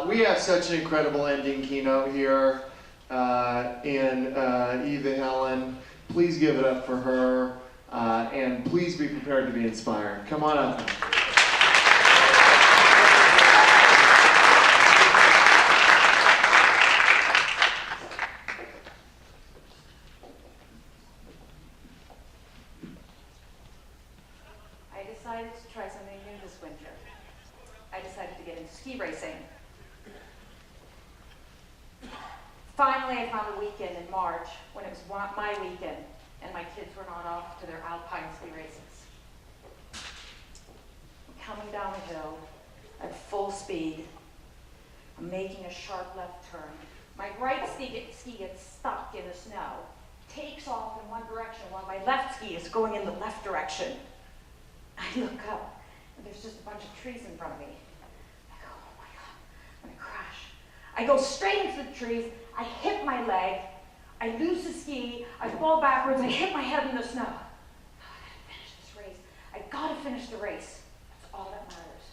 We have such an incredible ending keynote here in Eva Helen. Please give it up for her, and please be prepared to be inspired. Come on up. I decided to try something new this winter. I decided to get into ski racing. Finally, I found a weekend in March when it was my weekend and my kids were not off to their alpine ski races. I'm coming down the hill at full speed. I'm making a sharp left turn. My right ski gets stuck in the snow, takes off in one direction while my left ski is going in the left direction. I look up and there's just a bunch of trees in front of me. I go, oh my God, I'm gonna crash. I go straight into the trees, I hit my leg, I lose the ski, I fall backwards, I hit my head in the snow. I gotta finish this race. I gotta finish the race. That's all that matters.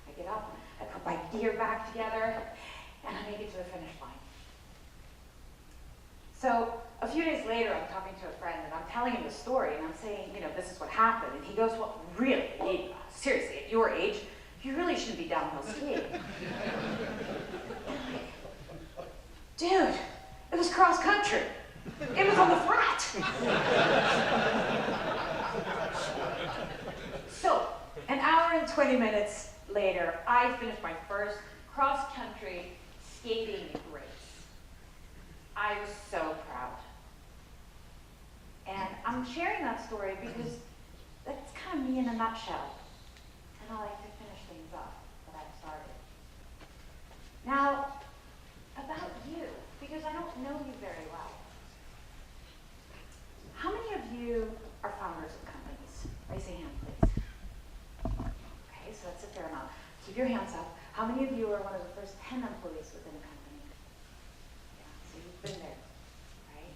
I get up, I put my gear back together, and I make it to the finish line. So a few days later, I'm talking to a friend, and I'm telling him the story, and I'm saying, this is what happened. And he goes, well, really, Eva, seriously, at your age, you really shouldn't be downhill skiing. Dude, it was cross country. It was on the flat. So, an hour and 20 minutes later, I finished my first cross country skating race. I was so proud. And I'm sharing that story because that's kind of me in a nutshell. And I like to finish things up that I've started. Now, about you, because I don't know you very well. How many of you are founders of companies? Raise your hand, please. Okay, so that's a fair amount. Keep your hands up. How many of you are one of the first 10 employees within a company? Yeah, so you've been there, right?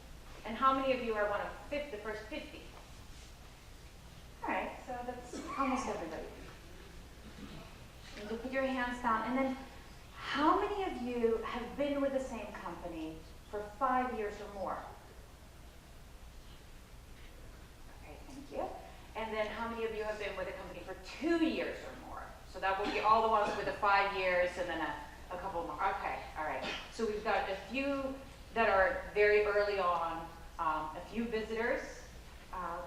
And how many of you are one of the first 50? All right, so that's almost everybody. You put your hands down, and then how many of you have been with the same company for 5 years or more? Okay, thank you. And then how many of you have been with a company for 2 years or more? So that will be all the ones with the 5 years and then a couple more. Okay, all right. So we've got a few that are very early on, a few visitors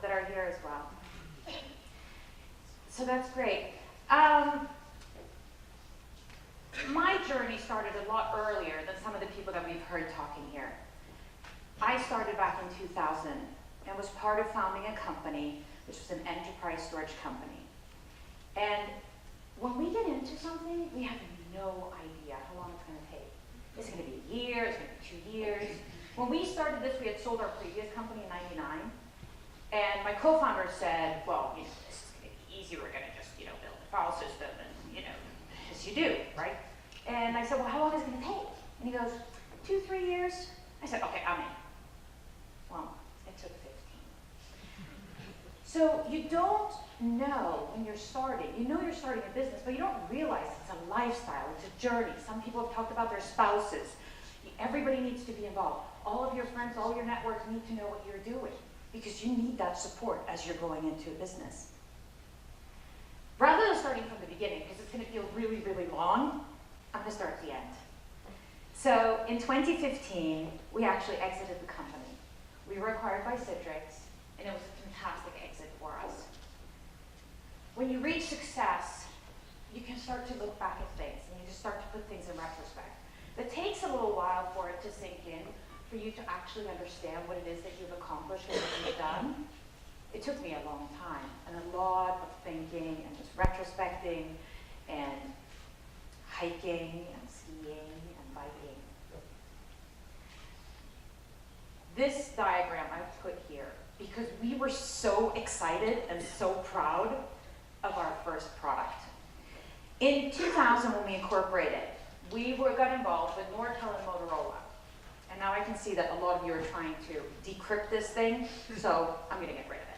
that are here as well. So that's great. My journey started a lot earlier than some of the people that we've heard talking here. I started back in 2000 and was part of founding a company, which was an enterprise storage company. And when we get into something, we have no idea how long it's going to take. It's going to be a year, it's going to be 2 years. When we started this, we had sold our previous company in '99. And my co-founder said, well, this is going to be easy. We're going to just, build a file system and, as you do, right? And I said, well, how long is it going to take? And he goes, 2-3 years. I said, okay, I'm in. Well, it took 15. So you don't know when you're starting. You know you're starting a business, but you don't realize it's a lifestyle, it's a journey. Some people have talked about their spouses. Everybody needs to be involved. All of your friends, all your networks need to know what you're doing because you need that support as you're going into a business. Rather than starting from the beginning, because it's going to feel really, really long, I'm going to start at the end. So in 2015, we actually exited the company. We were acquired by Citrix, and it was a fantastic exit for us. When you reach success, you can start to look back at things, and you just start to put things in retrospect. It takes a little while for it to sink in, for you to actually understand what it is that you've accomplished and what you've done. It took me a long time, and a lot of thinking, and just retrospecting, and hiking, and skiing, and biking. This diagram I've put here because we were so excited and so proud of our first product. In 2000, when we incorporated, we got involved with Nortel and Motorola. And now I can see that a lot of you are trying to decrypt this thing, so I'm going to get rid of it.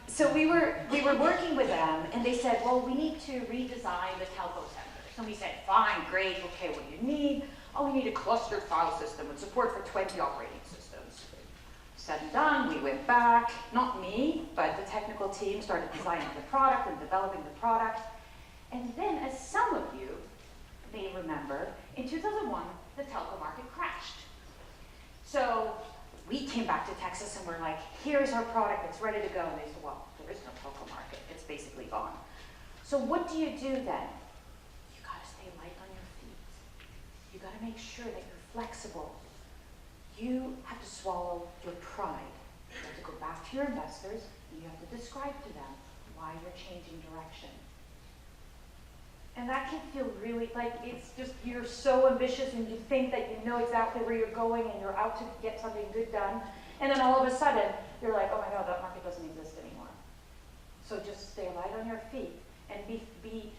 So we were working with them, and they said, well, we need to redesign the telco centers. And we said, fine, great, okay, what do you need? Oh, we need a clustered file system with support for 20 operating systems. Said and done, we went back, not me, but the technical team started designing the product and developing the product. And then, as some of you may remember, in 2001, the telco market crashed. So we came back to Texas and we're like, here's our product, it's ready to go. And they said, well, there is no telco market, it's basically gone. So what do you do then? You gotta stay light on your feet. You gotta make sure that you're flexible. You have to swallow your pride. You have to go back to your investors and you have to describe to them why you're changing direction. And that can feel really like it's just, you're so ambitious and you think that you know exactly where you're going and you're out to get something good done. And then all of a sudden, you're like, oh my God, that market doesn't exist anymore. So just stay light on your feet and be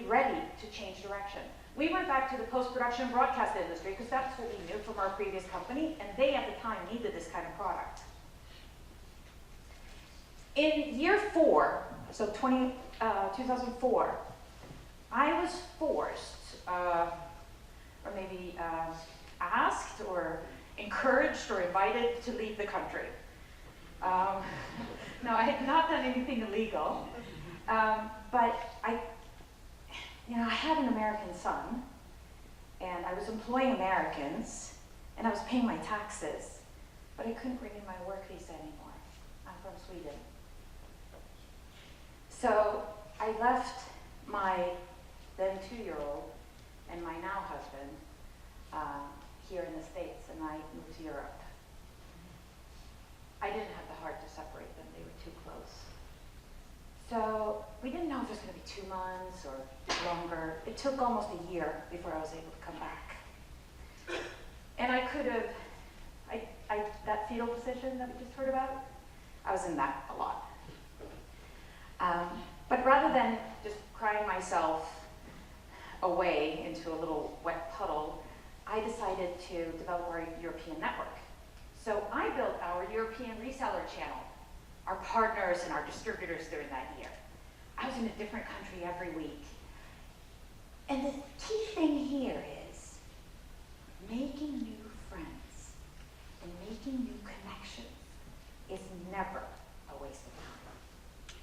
ready to change direction. We went back to the post-production broadcast industry because that's what we knew from our previous company, and they at the time needed this kind of product. In year 4, so 2004, I was forced, or maybe asked, or encouraged, or invited to leave the country. No, I had not done anything illegal, but I had an American son, and I was employing Americans, and I was paying my taxes, but I couldn't bring in my work visa anymore. I'm from Sweden. So I left my then 2-year-old and my now husband here in the States, and I moved to Europe. I didn't have the heart to separate them, they were too close. So we didn't know if it was going to be 2 months or longer. It took almost a year before I was able to come back. And I could have, that fetal position that we just heard about, I was in that a lot. But rather than just crying myself away into a little wet puddle, I decided to develop our European network. So I built our European reseller channel, our partners and our distributors during that year. I was in a different country every week. And the key thing here is making new friends and making new connections is never a waste of time.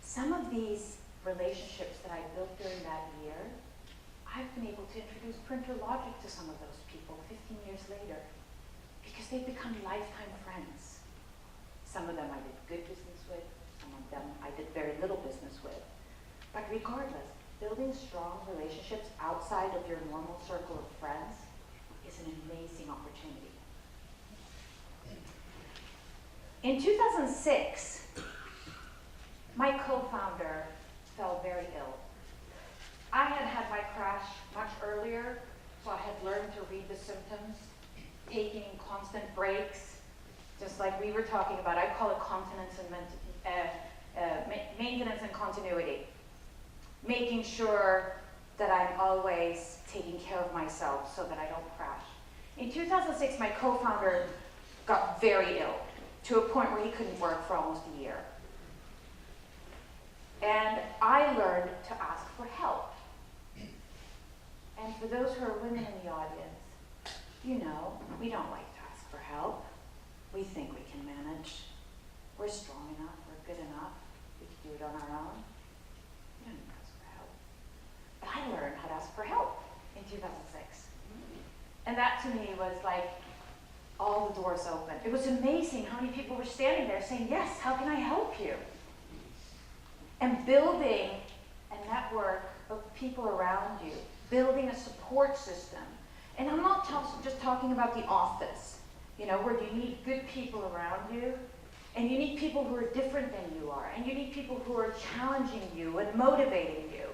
Some of these relationships that I built during that year, I've been able to introduce Printer Logic to some of those people 15 years later because they've become lifetime friends. Some of them I did good business with, some of them I did very little business with. But regardless, building strong relationships outside of your normal circle of friends is an amazing opportunity. In 2006, my co-founder fell very ill. I had had my crash much earlier, so I had learned to read the symptoms, taking constant breaks, just like we were talking about. I call it maintenance and continuity. Making sure that I'm always taking care of myself so that I don't crash. In 2006, my co-founder got very ill, to a point where he couldn't work for almost a year. And I learned to ask for help. And for those who are women in the audience, you know, we don't like to ask for help. We think we can manage. We're strong enough, we're good enough, we can do it on our own. We don't need to ask for help. But I learned how to ask for help in 2006. And that to me was like all the doors open. It was amazing how many people were standing there saying, yes, how can I help you? And building a network of people around you, building a support system. And I'm not just talking about the office, you know, where you need good people around you, and you need people who are different than you are, and you need people who are challenging you and motivating you.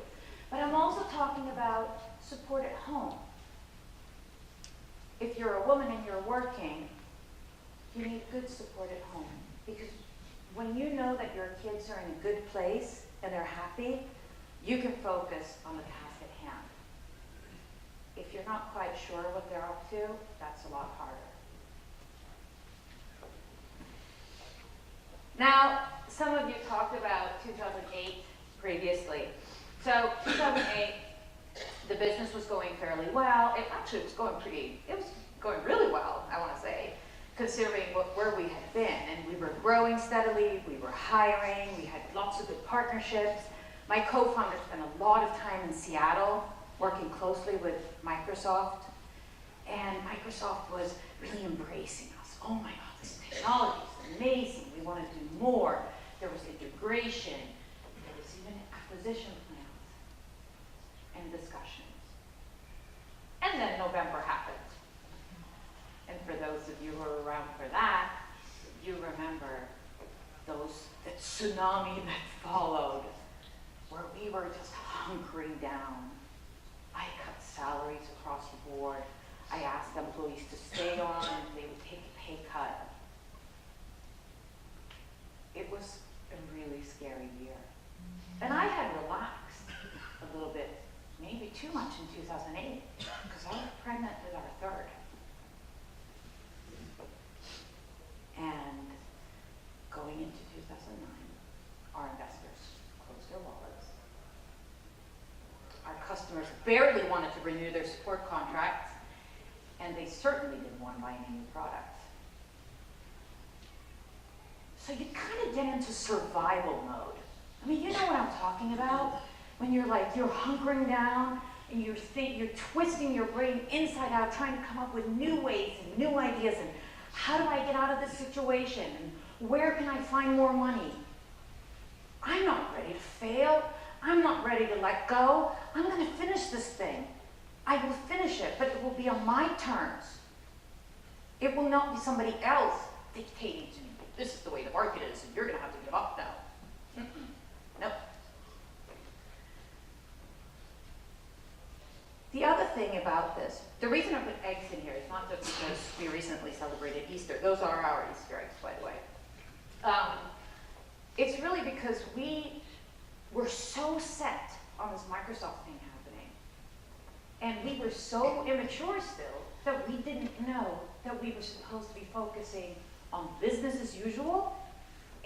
But I'm also talking about support at home. If you're a woman and you're working, you need good support at home. Because when you know that your kids are in a good place and they're happy, you can focus on the task at hand. If you're not quite sure what they're up to, that's a lot harder. Now, some of you talked about 2008 previously. So 2008, The business was going fairly well. It actually was going really well, I want to say, considering where we had been. And we were growing steadily, we were hiring, we had lots of good partnerships. My co-founder spent a lot of time in Seattle working closely with Microsoft. And Microsoft was really embracing us. Oh my God, this technology is amazing. We want to do more. There was integration. There was even acquisition plans and discussions. And then November happened. And for those of you who were around for that, you remember the tsunami that followed, where we were just hunkering down. I cut salaries across the board. I asked employees to stay on and they would take a pay cut. It was a really scary year. And I had relaxed a little bit, maybe too much in 2008, because I was pregnant with our third. And going into 2009, our investors closed their wallets. Our customers barely wanted to renew their support contracts, and they certainly didn't want to buy any new products. So you kind of get into survival mode. I mean, you know what I'm talking about? When you're hunkering down and you're twisting your brain inside out, trying to come up with new ways and new ideas and how do I get out of this situation and where can I find more money? I'm not ready to fail. I'm not ready to let go. I'm going to finish this thing. I will finish it, but it will be on my terms. It will not be somebody else dictating to me. This is the way the market is, and you're going to have to give up now. Nope. The other thing about this, the reason I put eggs in here is not just because we recently celebrated Easter. Those are our Easter eggs, by the way. It's really because we were so set on this Microsoft thing happening. And we were so immature still that we didn't know that we were supposed to be focusing on business as usual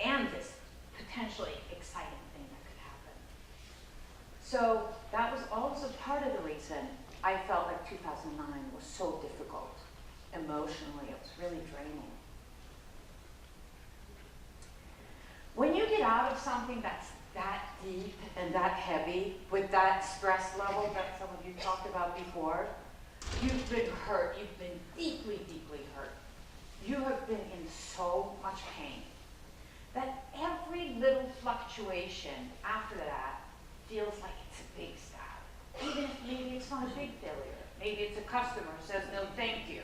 and this potentially exciting thing that could happen. So that was also part of the reason I felt like 2009 was so difficult emotionally. It was really draining. When you get out of something that's that deep and that heavy, with that stress level that some of you talked about before, you've been hurt, you've been deeply, deeply hurt. You have been in so much pain that every little fluctuation after that feels like it's a big stab. Even if maybe it's not a big failure. Maybe it's a customer who says no thank you.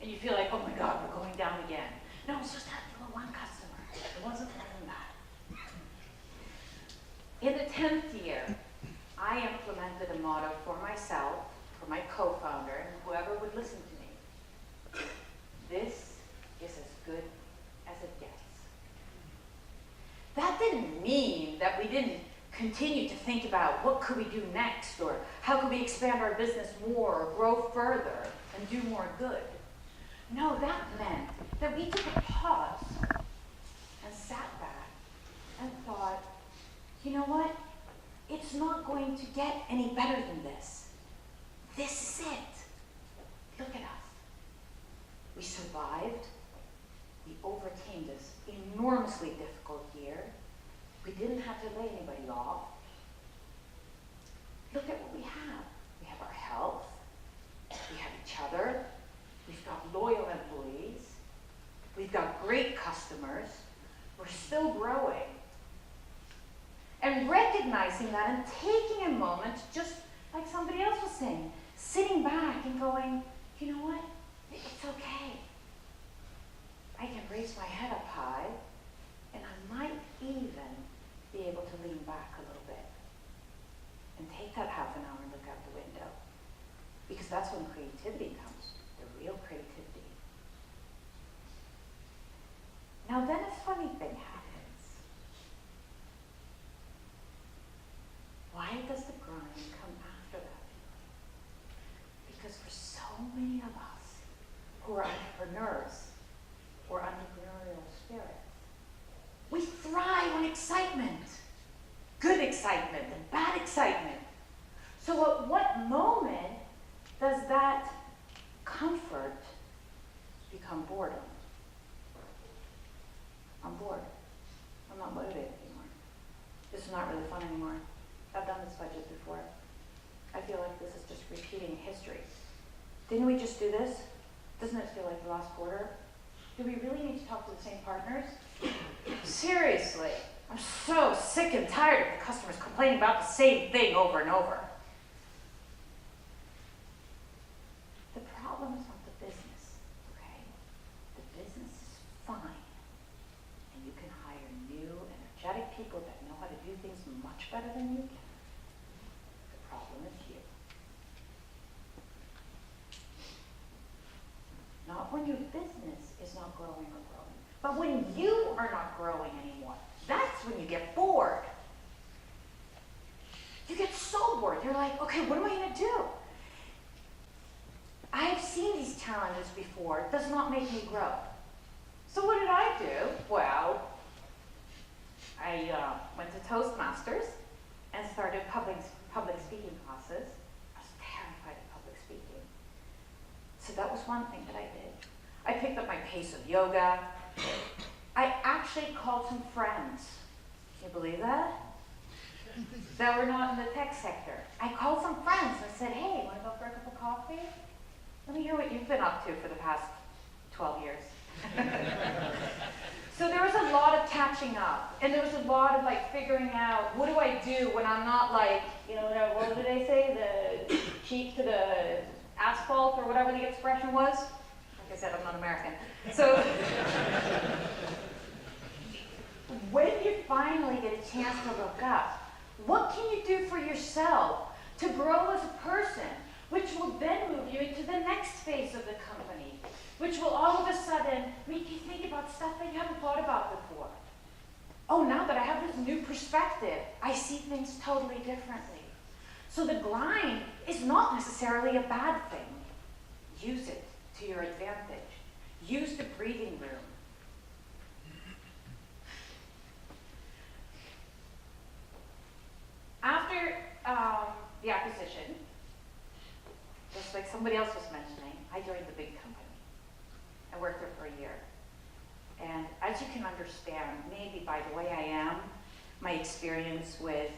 And you feel like, oh my God, we're going down again. No, it's just that little one customer. It wasn't more than that. In the 10th year, I implemented a motto for myself, for my co-founder, and whoever would listen to me. This is as good as it gets. That didn't mean that we didn't continue to think about what could we do next, or how could we expand our business more, or grow further, and do more good. No, that meant that we took a pause and sat back and thought, you know what? It's not going to get any better than this. This is it. Look at us. We survived. We overcame this enormously difficult year. We didn't have to lay anybody off. Look at what we have. We have our health. We have each other. We've got loyal employees. We've got great customers. We're still growing. And recognizing that and taking a moment, just like somebody else was saying, sitting back and going, you know what? It's okay. I can raise my head up high, and I might even be able to lean back a little bit and take that half an hour and look out the window. Because that's when creativity comes, the real creativity. Now then a funny thing happens. Why does the grind come after that? Because for so many of us who are entrepreneurs or entrepreneurial spirits, we thrive on excitement, good excitement and bad excitement. So at what moment repeating history. Didn't we just do this? Doesn't it feel like the last quarter? Do we really need to talk to the same partners? Seriously, I'm so sick and tired of the customers complaining about the same thing over and over. The problem is not the business, okay? The business is fine. And you can hire new, energetic people that know how to do things much better than you can. The problem is you. Not when your business is not growing or growing, but when you are not growing anymore. That's when you get bored. You get so bored. You're like, okay, what am I going to do? I have seen these challenges before. It does not make me grow. So what did I do? Well, I went to Toastmasters and started public speaking classes. I was terrified of public speaking. So that was one thing that I did. I picked up my pace of yoga. I actually called some friends. Can you believe that? That were not in the tech sector. I called some friends and said, hey, want to go for a cup of coffee? Let me hear what you've been up to for the past 12 years. So there was a lot of catching up, and there was a lot of like figuring out, what do I do when I'm not like, you know, what did they say, the cheek to the asphalt or whatever the expression was? Like I said, I'm not American. So when you finally get a chance to look up, what can you do for yourself to grow as a person, which will then move you into the next phase of the company, which will all of a sudden make you think about stuff that you haven't thought about before. Oh, now that I have this new perspective, I see things totally differently. So the grind is not necessarily a bad thing. Use it to your advantage. Use the breathing room. After the acquisition, just like somebody else was mentioning, I joined the big company. I worked there for a year. And as you can understand, maybe by the way I am, my experience with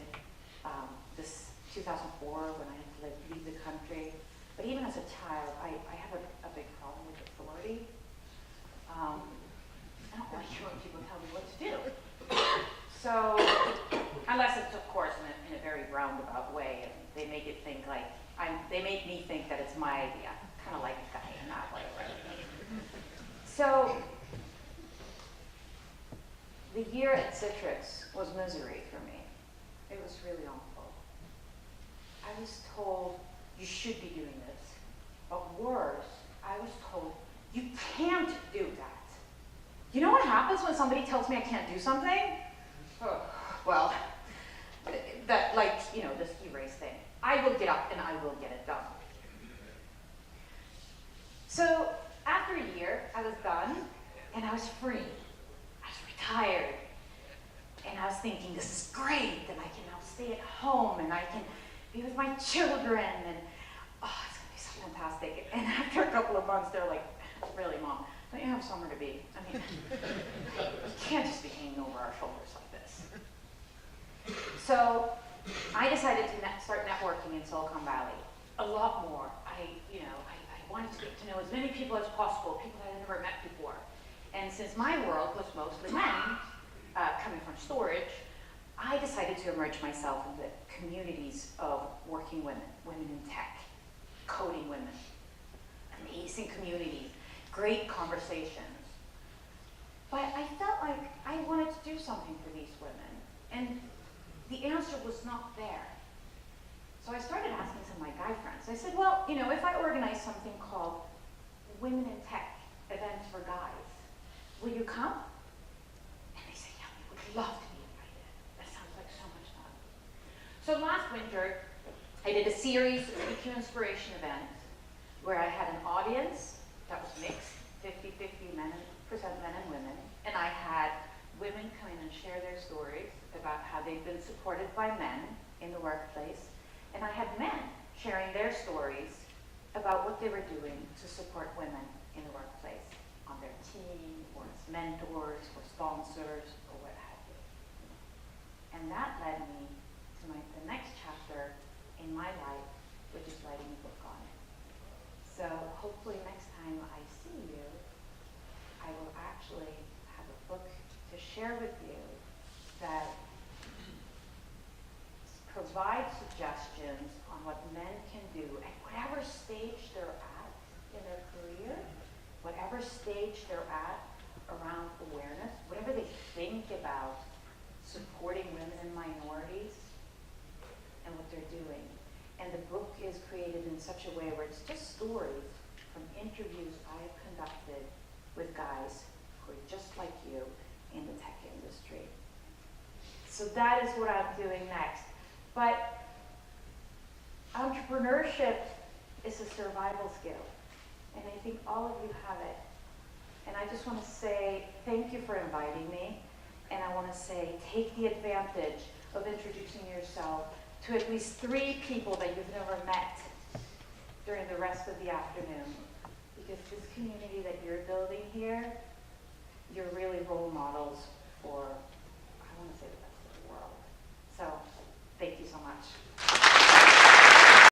this 2004 when I had to leave the country, but even as a child, I have a big problem with authority. I don't like it when people tell me what to do. So, unless it's of course in a very roundabout way, and they make it think like, they make me think that it's my idea. Kind of like Guy in that way, right? So, the year at Citrix was misery for me. It was really awful. I was told, you should be doing this. But worse, I was told, you can't do that. You know what happens when somebody tells me I can't do something? Oh, well, that, like, you know, the ski race thing. I will get up and I will get it done. So after a year, I was done and I was free. I was retired. And I was thinking, this is great, and I can now stay at home and I can be with my children and oh, it's gonna be so fantastic. And after a couple of months, they're like, really, Mom, don't you have somewhere to be? I mean, you can't just be hanging over our shoulders like this. So I decided to start networking in Silicon Valley. A lot more. I wanted to get to know as many people as possible, people that I had never met before. And since my world was mostly men, coming from storage, I decided to immerse myself in the communities of working women, women in tech, coding women, amazing communities, great conversations. But I felt like I wanted to do something for these women, and the answer was not there. So I started asking some of my guy friends. I said, well, you know, if I organize something called Women in Tech, Events for Guys, will you come? And they said, yeah, we would love to be invited. That sounds like so much fun. So last winter, I did a series of EQ Inspiration events where I had an audience that was mixed, 50-50 men and women, and I had women come in and share their stories about how they've been supported by men in the workplace, and I had men sharing their stories about what they were doing to support women in the workplace, on their team, or as mentors, or sponsors, or what have you. And that led me to the next chapter in my life, we're just writing a book on it. So hopefully next time I see you, I will actually have a book to share with you that provides suggestions on what men can do at whatever stage they're at in their career, whatever stage they're at around awareness, whatever they think about supporting women and minorities and what they're doing. And the book is created in such a way where it's just stories from interviews I have conducted with guys who are just like you in the tech industry. So that is what I'm doing next. But entrepreneurship is a survival skill, and I think all of you have it. And I just want to say thank you for inviting me, and I want to say take the advantage of introducing yourself to at least 3 people that you've never met during the rest of the afternoon, because this community that you're building here, you're really role models for, I want to say, the rest of the world. So thank you so much.